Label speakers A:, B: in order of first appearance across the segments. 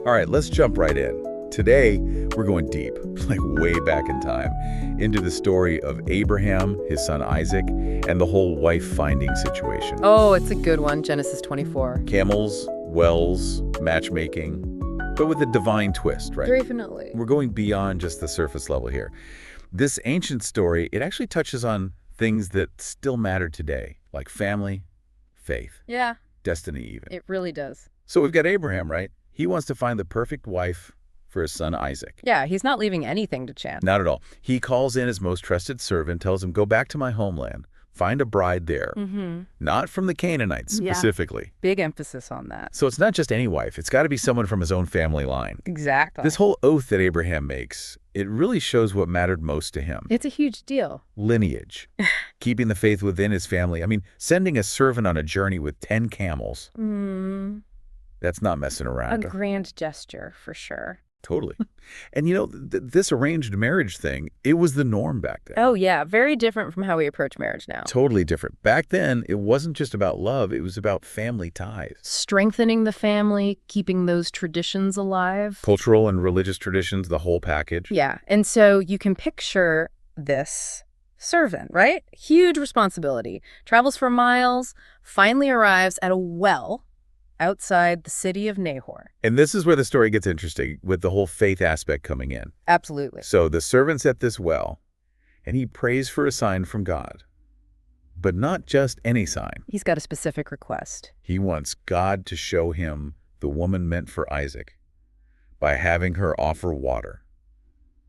A: All right, let's jump right in. Today, we're going deep, like way back in time, into the story of Abraham, his son Isaac, and the whole wife-finding situation.
B: Oh, it's a good one, Genesis 24.
A: Camels, wells, matchmaking, but with a divine twist, right?
B: Definitely.
A: We're going beyond just the surface level here. This ancient story, it actually touches on things that still matter today, like family, faith,
B: Yeah,
A: destiny even.
B: it really does.
A: So we've got Abraham, right? He wants to find the perfect wife for his son Isaac.
B: Yeah, he's not leaving anything to chance.
A: Not at all. He calls in his most trusted servant, tells him, go back to my homeland, find a bride there. Not from the Canaanites
B: Yeah.
A: specifically.
B: Big emphasis on that.
A: So it's not just any wife. It's got to be someone from his own family line.
B: Exactly.
A: This whole oath that Abraham makes, it really shows what mattered most to him.
B: It's a huge deal.
A: Lineage. Keeping the faith within his family. I mean, sending a servant on a journey with 10 camels. That's not messing
B: A
A: around.
B: grand gesture, for sure.
A: Totally. And this arranged marriage thing, it was the norm back then.
B: Oh, yeah. Very different from how we approach marriage now.
A: Totally different. Back then, it wasn't just about love, it was about family ties.
B: Strengthening the family, keeping those traditions alive.
A: Cultural and religious traditions, the whole package.
B: Yeah. And so you can picture this servant, right? Huge responsibility. Travels for miles, finally arrives at a well outside the city of Nahor.
A: And this is where the story gets interesting, with the whole faith aspect coming in.
B: Absolutely.
A: So the servant's at this well, and he prays for a sign from God. But not just any sign.
B: He's got a specific request.
A: He wants God to show him the woman meant for Isaac by having her offer water.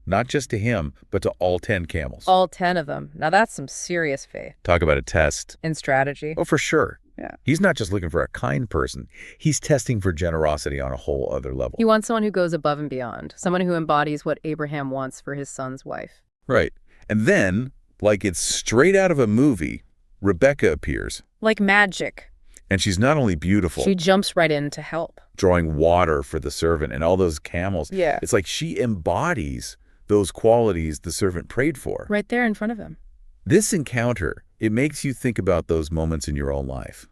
A: Not just to him, but to all 10 camels.
B: All 10 of them. Now that's some serious faith
A: Talk about a test.
B: and strategy.
A: Oh, for sure.
B: Yeah.
A: He's not just looking for a kind person. He's testing for generosity on a whole other level.
B: He wants someone who goes above and beyond, someone who embodies what Abraham wants for his son's wife.
A: Right. And then, like it's straight out of a movie, Rebekah appears.
B: Like magic.
A: And she's not only beautiful,
B: She jumps right in to help.
A: drawing water for the servant and all those camels.
B: Yeah.
A: It's like she embodies those qualities the servant prayed for.
B: Right there in front of him.
A: This encounter, it makes you think about those moments in your own life.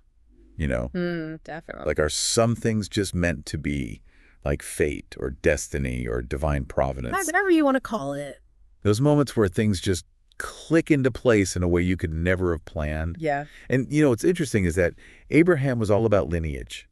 B: Definitely.
A: Like, are some things just meant to be, like fate or destiny or divine providence?
B: Whatever you want to call it.
A: Those moments where things just click into place in a way you could never have planned.
B: Yeah.
A: And, what's interesting is that Abraham was all about lineage.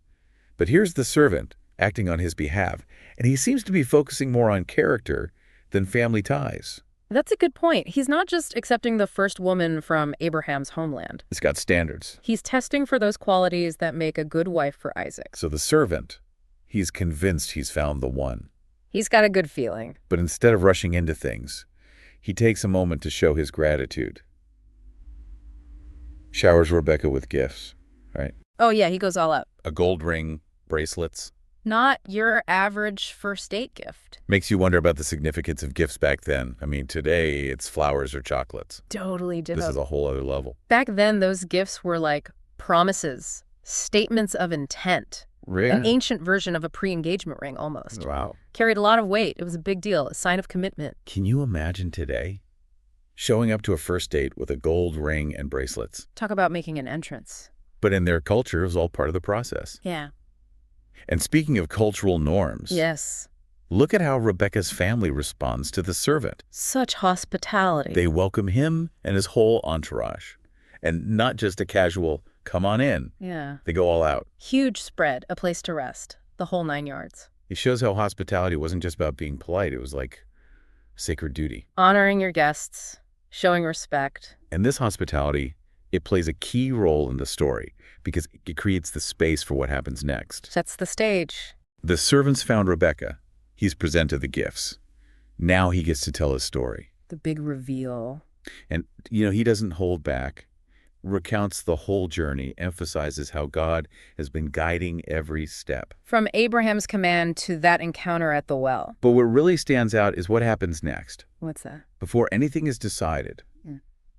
A: But here's the servant acting on his behalf, and he seems to be focusing more on character than family ties.
B: That's a good point. He's not just accepting the first woman from Abraham's homeland.
A: It's got standards.
B: He's testing for those qualities that make a good wife for Isaac.
A: So the servant, he's convinced he's found the one.
B: He's got a good feeling.
A: But instead of rushing into things, he takes a moment to show his gratitude. Showers Rebekah with gifts, right?
B: Oh, yeah, he goes all out.
A: A gold ring, bracelets.
B: Not your average first date gift.
A: Makes you wonder about the significance of gifts back then. I mean, today it's flowers or chocolates.
B: Totally
A: This
B: different.
A: is a whole other level.
B: Back then, those gifts were like promises, statements of intent.
A: Really?
B: An ancient version of a pre-engagement ring, almost.
A: Wow.
B: Carried a lot of weight. It was a big deal, a sign of commitment.
A: Can you imagine today showing up to a first date with a gold ring and bracelets?
B: Talk about making an entrance.
A: But in their culture, it was all part of the process.
B: Yeah.
A: And speaking of cultural norms,
B: Yes.
A: look at how Rebekah's family responds to the servant.
B: Such hospitality.
A: They welcome him and his whole entourage. And not just a casual, come on in.
B: Yeah.
A: They go all out.
B: Huge spread, a place to rest. The whole 9 yards.
A: It shows how hospitality wasn't just about being polite. It was like sacred duty.
B: Honoring your guests, showing respect.
A: And this hospitality, it plays a key role in the story because it creates the space for what happens next.
B: Sets the stage.
A: The servants found Rebekah. He's presented the gifts. Now he gets to tell his story.
B: The big reveal.
A: And, he doesn't hold back, recounts the whole journey, emphasizes how God has been guiding every step.
B: From Abraham's command to that encounter at the well.
A: But what really stands out is what happens next.
B: What's that?
A: Before anything is decided,
B: Yeah.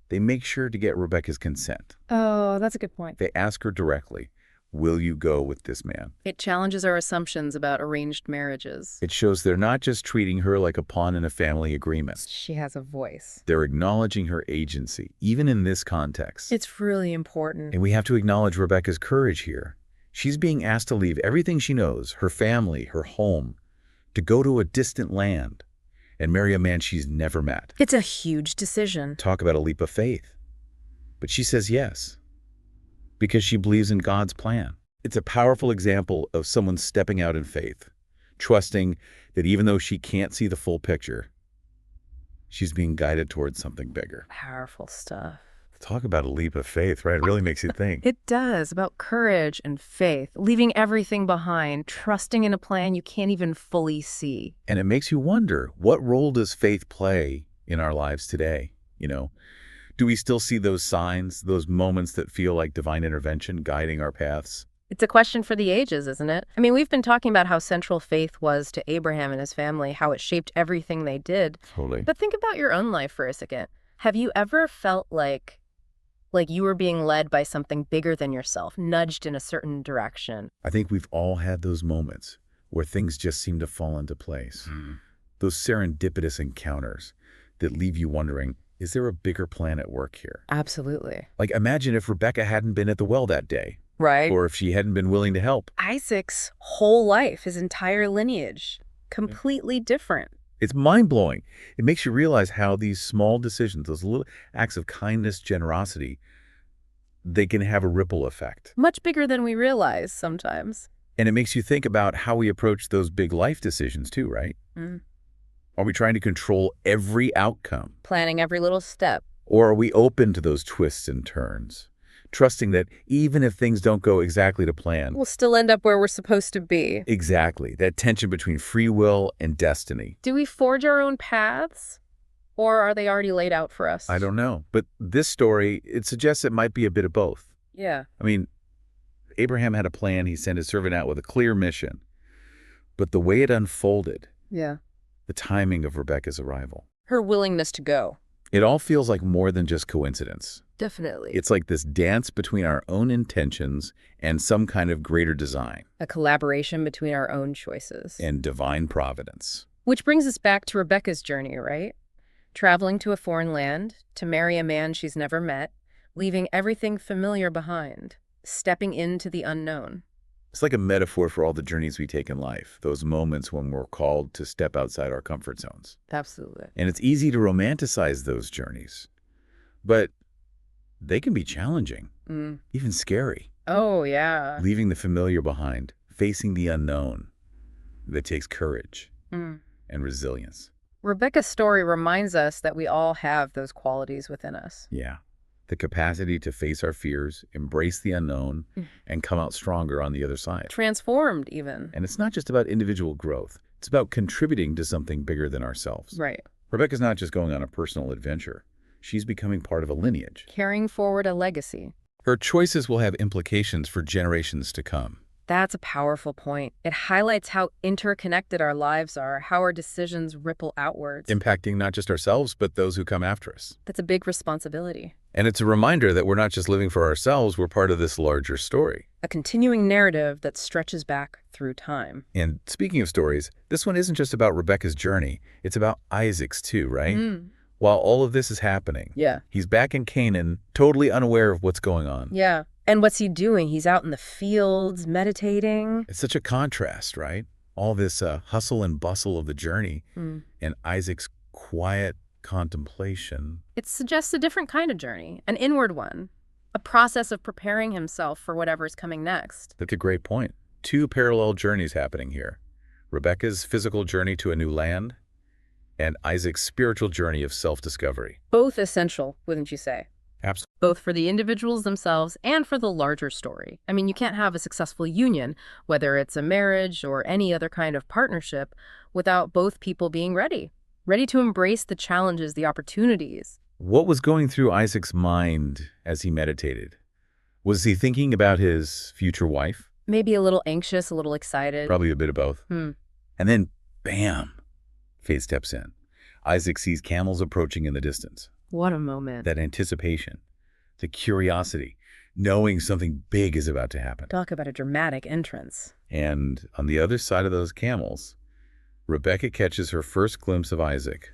A: they make sure to get Rebekah's consent.
B: Oh, that's a good point.
A: They ask her directly, will you go with this man?
B: It challenges our assumptions about arranged marriages.
A: It shows they're not just treating her like a pawn in a family agreement.
B: She has a voice.
A: They're acknowledging her agency, even in this context.
B: It's really important.
A: And we have to acknowledge Rebekah's courage here. She's being asked to leave everything she knows, her family, her home, to go to a distant land and marry a man she's never met.
B: It's a huge decision.
A: Talk about a leap of faith. But she says yes, because she believes in God's plan. It's a powerful example of someone stepping out in faith, trusting that even though she can't see the full picture, she's being guided towards something bigger.
B: Powerful stuff.
A: Talk about a leap of faith, right? It really makes you think.
B: It does, about courage and faith, leaving everything behind, trusting in a plan you can't even fully see.
A: And it makes you wonder, what role does faith play in our lives today? Do we still see those signs, those moments that feel like divine intervention guiding our paths?
B: It's a question for the ages, isn't it? I mean, we've been talking about how central faith was to Abraham and his family, how it shaped everything they did.
A: Totally.
B: But think about your own life for a second. Have you ever felt like you were being led by something bigger than yourself, nudged in a certain direction?
A: I think we've all had those moments where things just seem to fall into place. Those serendipitous encounters that leave you wondering, is there a bigger plan at work here?
B: Absolutely.
A: Like, imagine if Rebekah hadn't been at the well that day.
B: Right.
A: Or if she hadn't been willing to help.
B: Isaac's whole life, his entire lineage, completely different.
A: It's mind-blowing. It makes you realize how these small decisions, those little acts of kindness, generosity, they can have a ripple effect.
B: Much bigger than we realize sometimes.
A: And it makes you think about how we approach those big life decisions too, right? Are we trying to control every outcome?
B: Planning every little step.
A: Or are we open to those twists and turns, trusting that even if things don't go exactly to plan,
B: we'll still end up where we're supposed to be?
A: Exactly. That tension between free will and destiny.
B: Do we forge our own paths? Or are they already laid out for us?
A: I don't know. But this story, it suggests it might be a bit of both.
B: Yeah.
A: I mean, Abraham had a plan. He sent his servant out with a clear mission. But the way it unfolded,
B: Yeah.
A: the timing of Rebekah's arrival,
B: Her willingness to go.
A: it all feels like more than just coincidence.
B: Definitely.
A: It's like this dance between our own intentions and some kind of greater design.
B: A collaboration between our own choices.
A: And divine providence.
B: Which brings us back to Rebekah's journey, right? Traveling to a foreign land, to marry a man she's never met, leaving everything familiar behind, stepping into the unknown.
A: It's like a metaphor for all the journeys we take in life, those moments when we're called to step outside our comfort zones.
B: Absolutely.
A: And it's easy to romanticize those journeys, but they can be challenging, even scary.
B: Oh, yeah.
A: Leaving the familiar behind, facing the unknown, that takes courage and resilience.
B: Rebekah's story reminds us that we all have those qualities within us.
A: Yeah. The capacity to face our fears, embrace the unknown, and come out stronger on the other side.
B: Transformed, even.
A: And it's not just about individual growth. It's about contributing to something bigger than ourselves.
B: Right.
A: Rebekah's not just going on a personal adventure. She's becoming part of a lineage.
B: Carrying forward a legacy.
A: Her choices will have implications for generations to come.
B: That's a powerful point. It highlights how interconnected our lives are, how our decisions ripple outwards.
A: Impacting not just ourselves, but those who come after us.
B: That's a big responsibility.
A: And it's a reminder that we're not just living for ourselves, we're part of this larger story.
B: A continuing narrative that stretches back through time.
A: And speaking of stories, this one isn't just about Rebekah's journey. It's about Isaac's too, right? While all of this is happening, he's back in Canaan, totally unaware of what's going on.
B: Yeah. And what's he doing? He's out in the fields, meditating.
A: It's such a contrast, right? All this hustle and bustle of the journey and Isaac's quiet contemplation.
B: It suggests a different kind of journey, an inward one, a process of preparing himself for whatever's coming next.
A: That's a great point. Two parallel journeys happening here. Rebekah's physical journey to a new land and Isaac's spiritual journey of self-discovery.
B: Both essential, wouldn't you say?
A: Absolutely.
B: Both for the individuals themselves and for the larger story. I mean, you can't have a successful union, whether it's a marriage or any other kind of partnership, without both people being ready to embrace the challenges, the opportunities.
A: What was going through Isaac's mind as he meditated? Was he thinking about his future wife?
B: Maybe a little anxious, a little excited.
A: Probably a bit of both. And then, bam, faith steps in. Isaac sees camels approaching in the distance.
B: What a moment.
A: That anticipation, the curiosity, knowing something big is about to happen.
B: Talk about a dramatic entrance.
A: And on the other side of those camels, Rebekah catches her first glimpse of Isaac.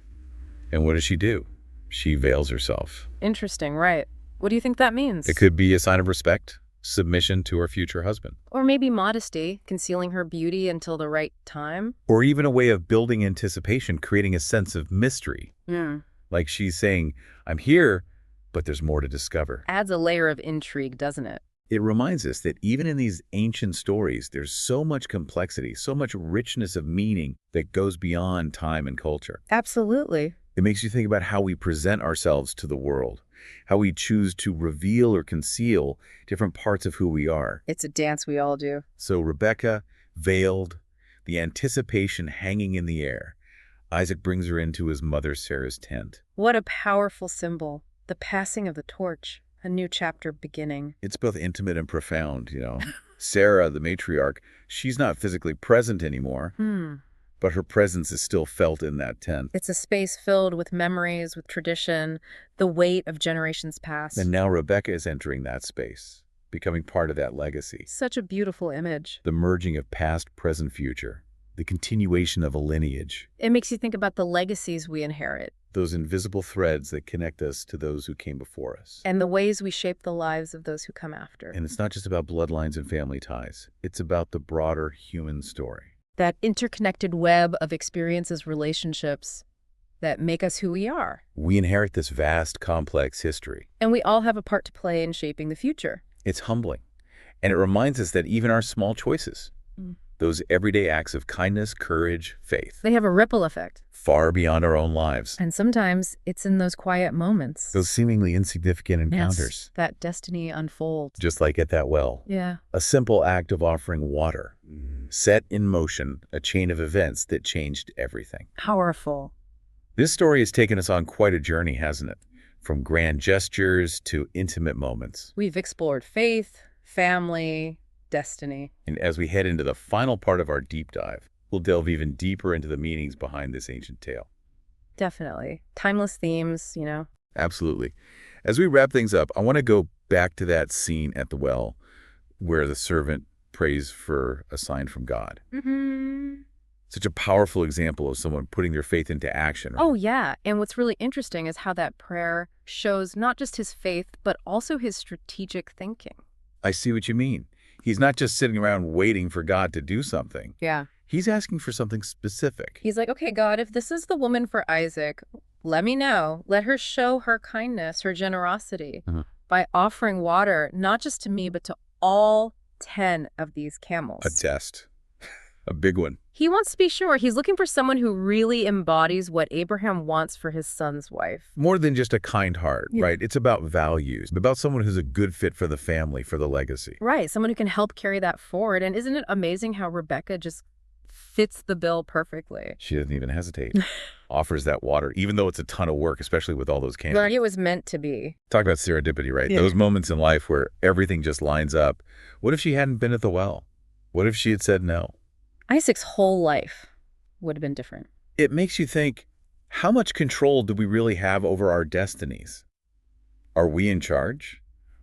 A: And what does she do? She veils herself.
B: Interesting, right. What do you think that means?
A: It could be a sign of respect, Submission to her future husband.
B: Or maybe modesty, concealing her beauty until the right time.
A: Or even a way of building anticipation, creating a sense of mystery.
B: Hmm.
A: Like she's saying, I'm here, but there's more to discover.
B: Adds a layer of intrigue, doesn't it?
A: It reminds us that even in these ancient stories, there's so much complexity, so much richness of meaning that goes beyond time and culture.
B: Absolutely.
A: It makes you think about how we present ourselves to the world, how we choose to reveal or conceal different parts of who we are.
B: It's a dance we all do.
A: So Rebekah, veiled, the anticipation hanging in the air. Isaac brings her into his mother Sarah's tent.
B: What a powerful symbol. The passing of the torch. A new chapter beginning.
A: It's both intimate and profound, Sarah, the matriarch, she's not physically present anymore, but her presence is still felt in that tent.
B: It's a space filled with memories, with tradition, the weight of generations past.
A: And now Rebekah is entering that space, becoming part of that legacy.
B: Such a beautiful image.
A: The merging of past, present, future. The continuation of a lineage.
B: It makes you think about the legacies we inherit.
A: Those invisible threads that connect us to those who came before us.
B: And the ways we shape the lives of those who come after.
A: And it's not just about bloodlines and family ties. It's about the broader human story.
B: That interconnected web of experiences, relationships that make us who we are.
A: We inherit this vast, complex history.
B: And we all have a part to play in shaping the future.
A: It's humbling. And it reminds us that even our small choices, those everyday acts of kindness, courage, faith,
B: they have a ripple effect.
A: Far beyond our own lives.
B: And sometimes it's in those quiet moments.
A: Those seemingly insignificant encounters.
B: Yes, that destiny unfolds.
A: Just like at that well.
B: Yeah.
A: A simple act of offering water set in motion a chain of events that changed everything.
B: Powerful.
A: This story has taken us on quite a journey, hasn't it? From grand gestures to intimate moments.
B: We've explored faith, family, destiny.
A: And as we head into the final part of our deep dive, we'll delve even deeper into the meanings behind this ancient tale.
B: Definitely. Timeless themes,
A: Absolutely. As we wrap things up, I want to go back to that scene at the well where the servant prays for a sign from God. Such a powerful example of someone putting their faith into action. Right?
B: Oh, yeah. And what's really interesting is how that prayer shows not just his faith, but also his strategic thinking.
A: I see what you mean. He's not just sitting around waiting for God to do something.
B: Yeah.
A: He's asking for something specific.
B: He's like, okay, God, if this is the woman for Isaac, let me know. Let her show her kindness, her generosity by offering water, not just to me, but to all 10 of these camels.
A: A test. A big one.
B: He wants to be sure. He's looking for someone who really embodies what Abraham wants for his son's wife.
A: More than just a kind heart, right? It's about values, about someone who's a good fit for the family, for the legacy.
B: Right. Someone who can help carry that forward. And isn't it amazing how Rebekah just fits the bill perfectly?
A: She doesn't even hesitate. Offers that water, even though it's a ton of work, especially with all those camels.
B: Like it was meant to be.
A: Talk about serendipity, right?
B: Yeah.
A: Those moments in life where everything just lines up. What if she hadn't been at the well? What if she had said no?
B: Isaac's whole life would have been different.
A: It makes you think, how much control do we really have over our destinies? Are we in charge?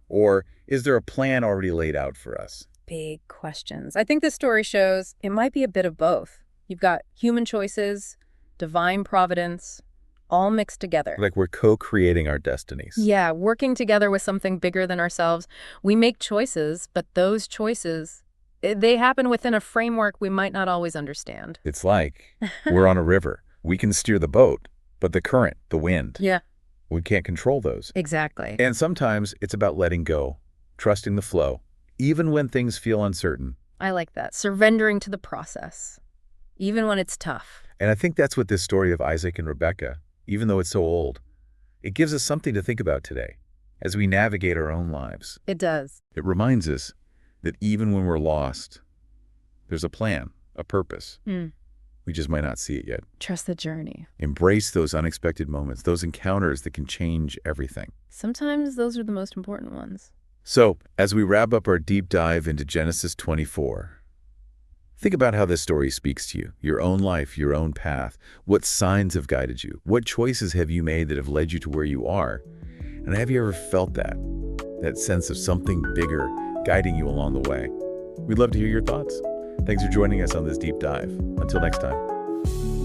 A: Or is there a plan already laid out for us?
B: Big questions. I think this story shows it might be a bit of both. You've got human choices, divine providence, all mixed together.
A: Like we're co-creating our destinies.
B: Yeah, working together with something bigger than ourselves. We make choices, but those choices, they happen within a framework we might not always understand.
A: It's like we're on a river. We can steer the boat, but the current, the wind,
B: Yeah,
A: we can't control those.
B: exactly.
A: And sometimes it's about letting go, trusting the flow, even when things feel uncertain.
B: I like that. Surrendering to the process, even when it's tough.
A: And I think that's what this story of Isaac and Rebekah, even though it's so old, it gives us something to think about today as we navigate our own lives.
B: It does.
A: It reminds us that even when we're lost, there's a plan, a purpose. We just might not see it yet.
B: Trust the journey.
A: Embrace those unexpected moments, those encounters that can change everything.
B: Sometimes those are the most important ones.
A: So, as we wrap up our deep dive into Genesis 24, think about how this story speaks to you, your own life, your own path. What signs have guided you? What choices have you made that have led you to where you are? And have you ever felt that sense of something bigger guiding you along the way? We'd love to hear your thoughts. Thanks for joining us on this deep dive. Until next time.